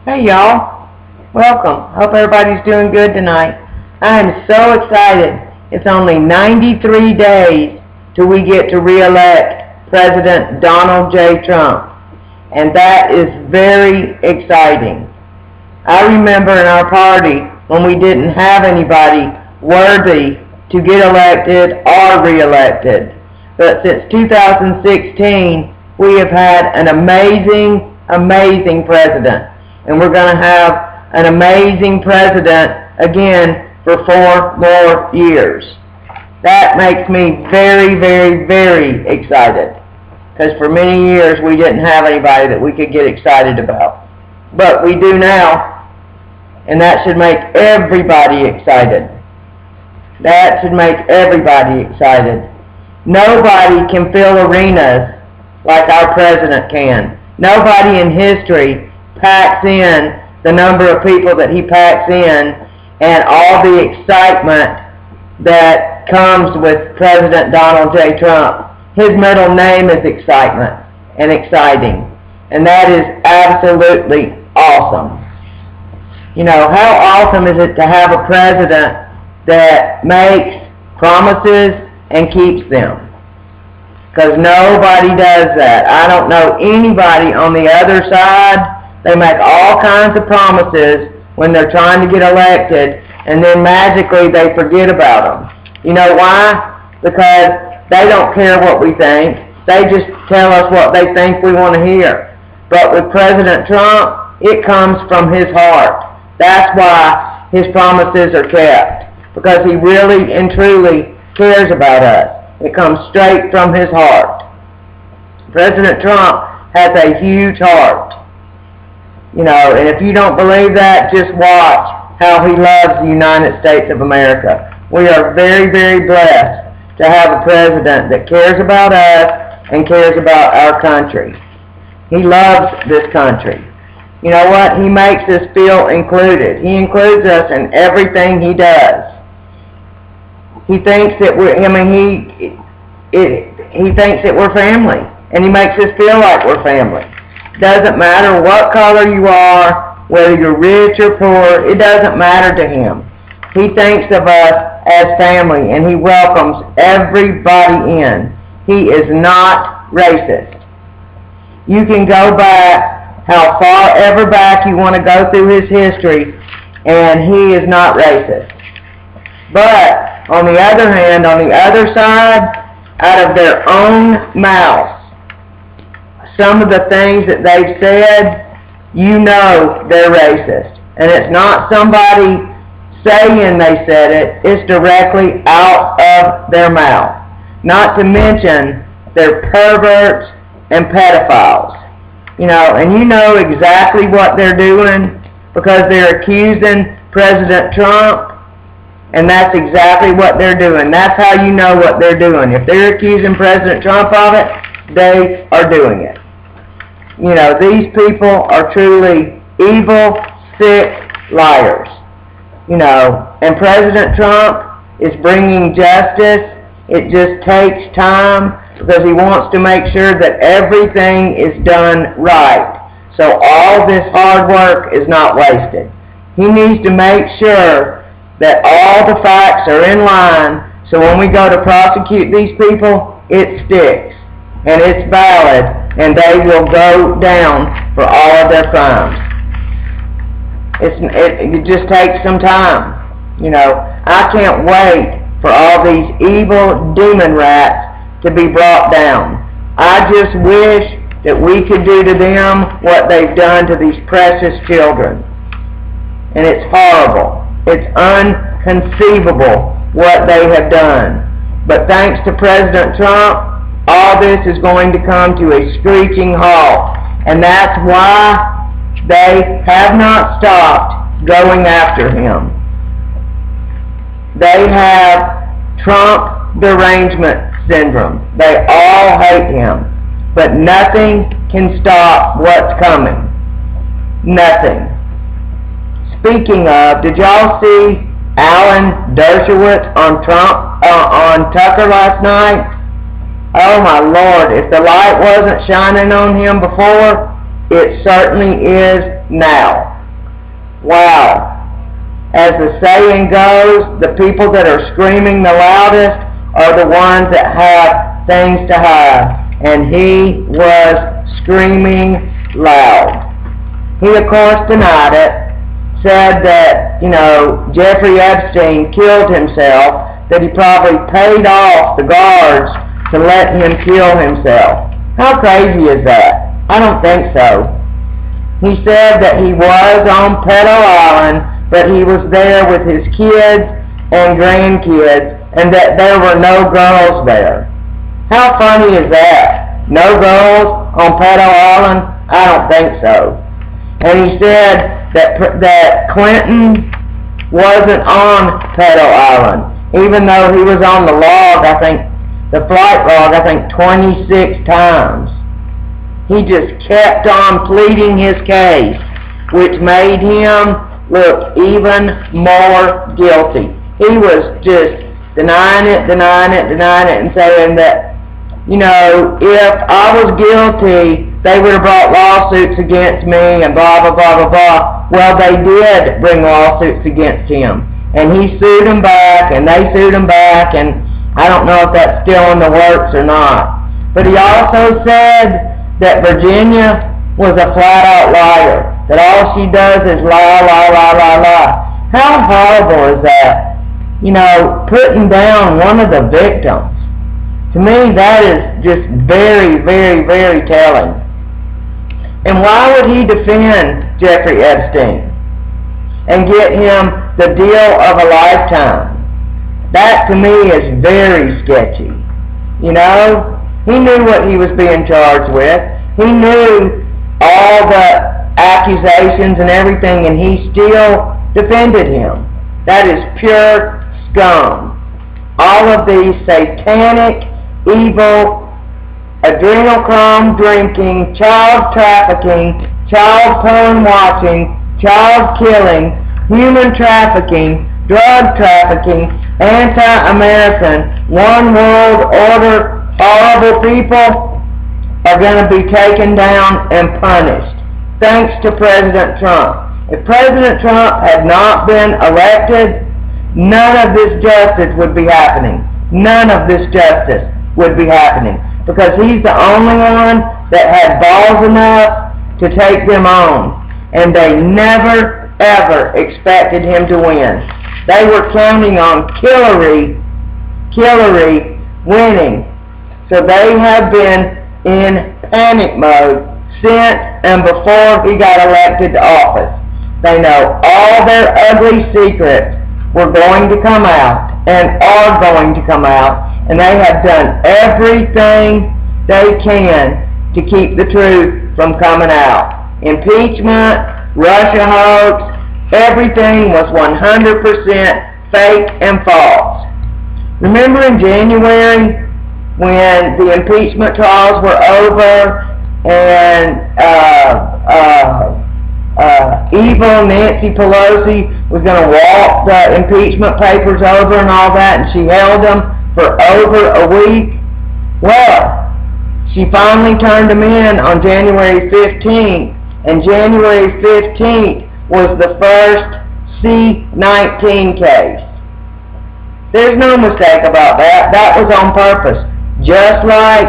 Hey y'all, welcome. Hope everybody's doing good tonight. I am so excited. It's only 93 days till we get to re-elect President Donald J. Trump, and that is very exciting. I remember in our party when we didn't have anybody worthy to get elected or re-elected. But since 2016, we have had an amazing president. And we're going to have an amazing president again for 4 more years. That makes me very excited. Because for many years we didn't have anybody that we could get excited about. But we do now. And that should make everybody excited. That should make everybody excited. Nobody can fill arenas like our president can. Nobody in history packs in the number of people that he packs in and all the excitement that comes with President Donald J. Trump. His middle name is excitement and exciting. And that is absolutely awesome. You know, how awesome is it to have a president that makes promises and keeps them? Because nobody does that. I don't know anybody on the other side. They make all kinds of promises when they're trying to get elected, and then magically they forget about them. You know why? Because they don't care what we think. They just tell us what they think we want to hear. But with President Trump, it comes from his heart. That's why his promises are kept. Because he really and truly cares about us. It comes straight from his heart. President Trump has a huge heart. You know, and if you don't believe that, just watch how he loves the United States of America. We are very blessed to have a president that cares about us and cares about our country. He loves this country. You know what? He makes us feel included. He includes us in everything he does. He thinks that he thinks that we're family, and he makes us feel like we're family. Doesn't matter what color you are, whether you're rich or poor, it doesn't matter to him. He thinks of us as family, and he welcomes everybody in. He is not racist. You can go back how far ever back you want to go through his history, and he is not racist. But, on the other hand, on the other side, out of their own mouths, some of the things that they've said, you know they're racist. And it's not somebody saying they said it, it's directly out of their mouth. Not to mention, they're perverts and pedophiles. You know, and you know exactly what they're doing because they're accusing President Trump, and that's exactly what they're doing. That's how you know what they're doing. If they're accusing President Trump of it, they are doing it. You know, these people are truly evil, sick liars. You know, and President Trump is bringing justice. It just takes time because he wants to make sure that everything is done right. So all this hard work is not wasted. He needs to make sure that all the facts are in line so when we go to prosecute these people, it sticks and it's valid and they will go down for all of their crimes. It just takes some time. You know, I can't wait for all these evil demon rats to be brought down. I just wish that we could do to them what they've done to these precious children. And it's horrible. It's inconceivable what they have done. But thanks to President Trump, all this is going to come to a screeching halt. And that's why they have not stopped going after him. They have Trump derangement syndrome. They all hate him. But nothing can stop what's coming. Nothing. Speaking of, did y'all see Alan Dershowitz on Tucker last night? Oh my Lord, if the light wasn't shining on him before, it certainly is now. Wow. As the saying goes, the people that are screaming the loudest are the ones that have things to hide. And he was screaming loud. He, of course, denied it, said that, Jeffrey Epstein killed himself, that he probably paid off the guards to let him kill himself. How crazy is that? I don't think so. He said that he was on Pedo Island, but he was there with his kids and grandkids, and that there were no girls there. How funny is that? No girls on Pedo Island? I don't think so. And he said that Clinton wasn't on Pedo Island, even though he was on the log, the flight log, 26 times. He just kept on pleading his case, which made him look even more guilty. He was just denying it, and saying that, if I was guilty, they would have brought lawsuits against me and blah, blah, blah, blah, blah. Well, they did bring lawsuits against him. And he sued them back, and they sued him back, and I don't know if that's still in the works or not. But he also said that Virginia was a flat-out liar, that all she does is lie, lie, lie, lie, lie. How horrible is that? Putting down one of the victims. To me, that is just very, very, very telling. And why would he defend Jeffrey Epstein and get him the deal of a lifetime? That, to me, is very sketchy. He knew what he was being charged with. He knew all the accusations and everything, and he still defended him. That is pure scum. All of these satanic, evil, adrenochrome drinking, child trafficking, child porn watching, child killing, human trafficking, drug trafficking, anti-American, one world order, horrible people are going to be taken down and punished, thanks to President Trump. If President Trump had not been elected, none of this justice would be happening. None of this justice would be happening, because he's the only one that had balls enough to take them on, and they never, ever expected him to win. They were counting on Hillary winning. So they have been in panic mode since and before he got elected to office. They know all their ugly secrets were going to come out and are going to come out, and they have done everything they can to keep the truth from coming out. Impeachment, Russia hoax, everything was 100% fake and false. Remember in January when the impeachment trials were over and evil Nancy Pelosi was going to walk the impeachment papers over and all that, and she held them for over a week? Well, she finally turned them in on January 15th, and January 15th was the first C-19 case. There's no mistake about that. That was on purpose. Just like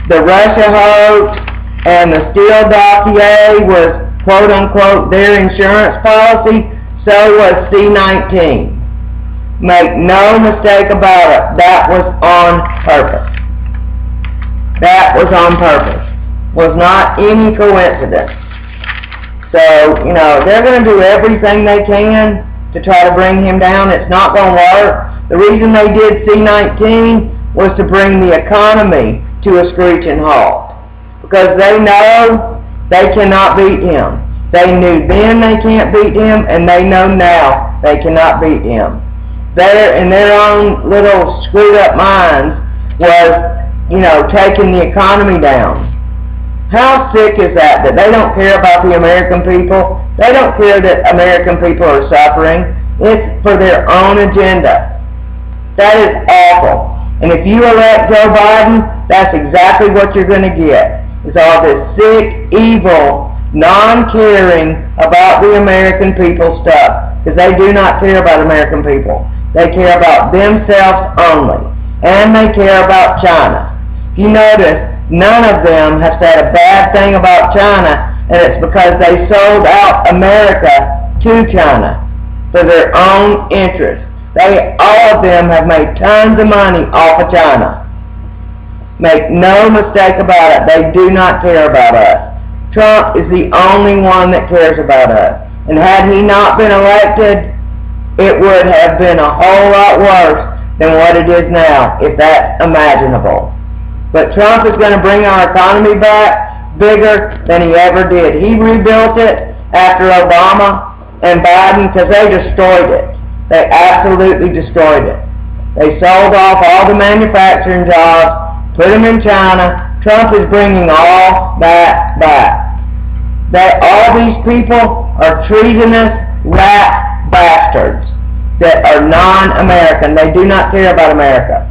the Russia hoax and the Steele dossier was quote-unquote their insurance policy, so was C-19. Make no mistake about it. That was on purpose. That was on purpose. Was not any coincidence. So, they're going to do everything they can to try to bring him down. It's not going to work. The reason they did C-19 was to bring the economy to a screeching halt, because they know they cannot beat him. They knew then they can't beat him, and they know now they cannot beat him. They're in their own little screwed up minds was, taking the economy down. How sick is that they don't care about the American people? They don't care that American people are suffering. It's for their own agenda. That is awful. And if you elect Joe Biden, that's exactly what you're going to get. It's all this sick, evil, non-caring about the American people stuff, because they do not care about American people. They care about themselves only, and they care about China. If you notice, none of them have said a bad thing about China, and it's because they sold out America to China for their own interests. All of them have made tons of money off of China. Make no mistake about it, they do not care about us. Trump is the only one that cares about us. And had he not been elected, it would have been a whole lot worse than what it is now, if that's imaginable. But Trump is going to bring our economy back bigger than he ever did. He rebuilt it after Obama and Biden because they destroyed it. They absolutely destroyed it. They sold off all the manufacturing jobs, put them in China. Trump is bringing all that back. All these people are treasonous rat bastards that are non-American. They do not care about America.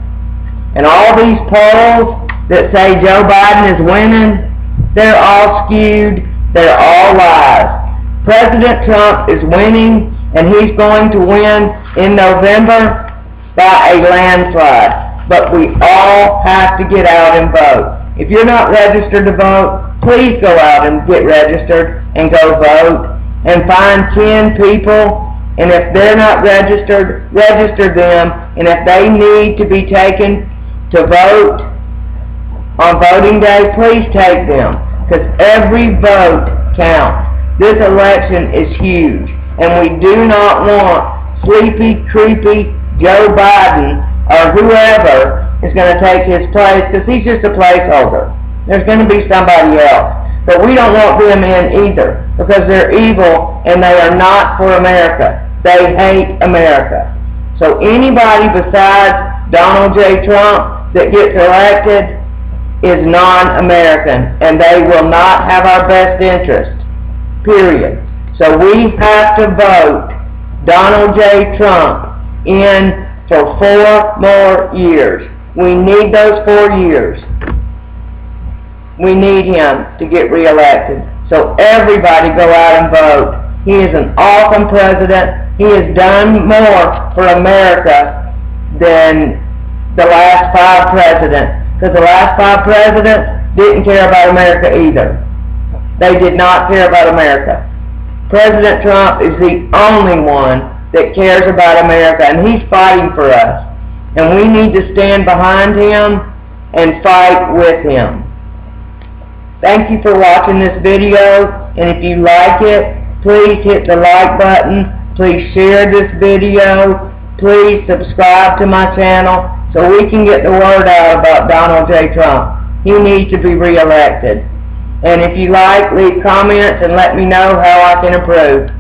And all these polls that say Joe Biden is winning, they're all skewed. They're all lies. President Trump is winning, and he's going to win in November by a landslide. But we all have to get out and vote. If you're not registered to vote, please go out and get registered and go vote. And find 10 people, and if they're not registered, register them. And if they need to be taken to vote on voting day, please take them, because every vote counts. This election is huge, and we do not want sleepy, creepy Joe Biden or whoever is going to take his place, because he's just a placeholder. There's going to be somebody else. But we don't want them in either, because they're evil and they are not for America. They hate America. So anybody besides Donald J. Trump that gets elected is non-American, and they will not have our best interest, period. So we have to vote Donald J. Trump in for 4 more years. We need those 4 years. We need him to get reelected. So everybody go out and vote. He is an awesome president. He has done more for America than the last 5 presidents. Because the last 5 presidents didn't care about America either. They did not care about America. President Trump is the only one that cares about America, and he's fighting for us. And we need to stand behind him and fight with him. Thank you for watching this video, and if you like it, please hit the like button, please share this video, please subscribe to my channel so we can get the word out about Donald J. Trump. He needs to be reelected. And if you like, leave comments and let me know how I can improve.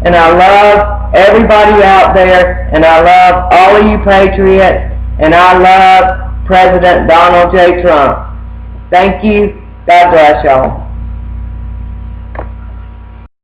And I love everybody out there, and I love all of you patriots, and I love President Donald J. Trump. Thank you. God bless y'all.